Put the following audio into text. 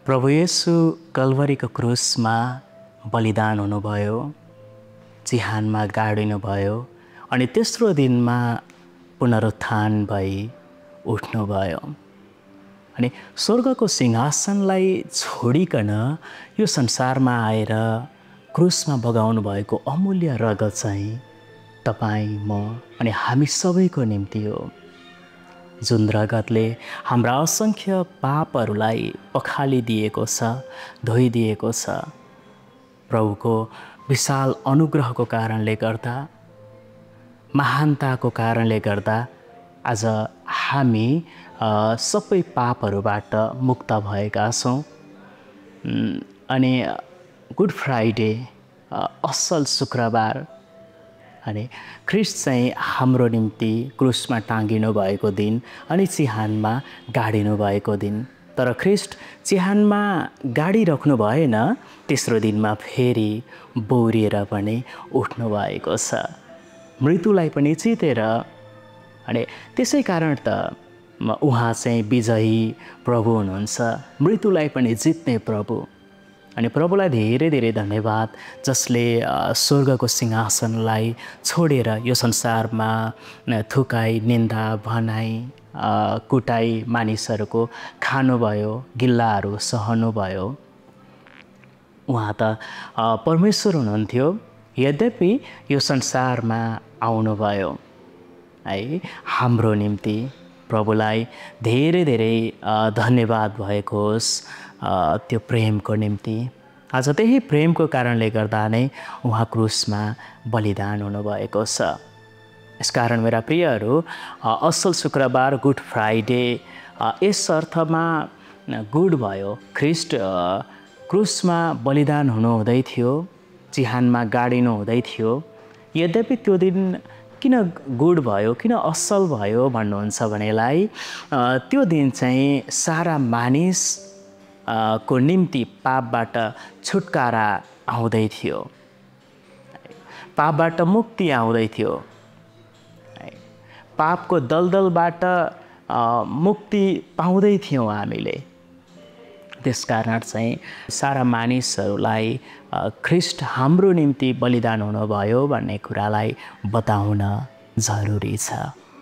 प्रभु येशू कल्वरीको क्रुसमा बलिदान हुनुभयो, चिहानमा गाडिनुभयो अनि तेस्रो दिनमा पुनरुत्थान भई उठ्नुभयो। अनि स्वर्गको सिंहासनलाई छोडिकन यो संसारमा आएर क्रुसमा बगाउनु भएको अमूल्य रगत चाहिँ तपाईँ, म अनि हामी सबैको निम्ति हो, जुन रगतले हाम्रा असंख्य पापहरूलाई पखालिदिएको छ, धोइदिएको छ। प्रभुको विशाल अनुग्रहको कारणले गर्दा, महानताको कारणले गर्दा आज हामी सबै पापहरूबाट मुक्त भएका छौँ। अनि गुड फ्राइडे, असल शुक्रबार, अनि ख्रिस्ट चाहिँ हाम्रो निम्ति क्रुसमा टाँगिनु भएको दिन अनि चिहानमा गाडिनु भएको दिन। तर ख्रिस्ट चिहानमा गाडिराख्नु भएन, तेस्रो दिनमा फेरि बौरिएर पनि उठ्नु भएको छ, मृत्युलाई पनि जितेर। अनि त्यसै कारण त उहाँ चाहिँ विजयी प्रभु हुनुहुन्छ, मृत्युलाई पनि जित्ने प्रभु। अनि प्रभुलाई धेरै धेरै धन्यवाद, जसले स्वर्गको सिंहासनलाई छोडेर यो संसारमा थुकाई, निन्दा, भनाइ, कुटाई मानिसहरूको खानुभयो, गिल्लाहरू सहनुभयो। उहाँ त परमेश्वर हुनुहुन्थ्यो, यद्यपि यो संसारमा आउनुभयो है हाम्रो निम्ति। प्रभुलाई धेरै धेरै धन्यवाद भएको होस् त्यो प्रेमको निम्ति। आज त्यही प्रेमको कारणले गर्दा नै उहाँ क्रुसमा बलिदान हुनुभएको छ। यसकारण मेरा प्रियहरू, असल शुक्रबार, गुड फ्राइडे यस अर्थमा गुड भयो, ख्रिस्ट क्रुसमा बलिदान हुनुहुँदै थियो, चिहानमा गाडिनु हुँदै थियो। यद्यपि त्यो दिन किन गुड भयो, किन असल भयो भन्नुहुन्छ भनेलाई, त्यो दिन चाहिँ सारा मानिस को निम्ति पापबाट छुटकारा आउँदै थियो, पापबाट मुक्ति आउँदै थियो, पापको दलदलबाट मुक्ति पाउँदै थियौँ हामीले। त्यसकारण चाहिँ सारा मानिसहरूलाई ख्रिस्ट हाम्रो निम्ति बलिदान हुनुभयो भन्ने कुरालाई बताउन जरुरी छ।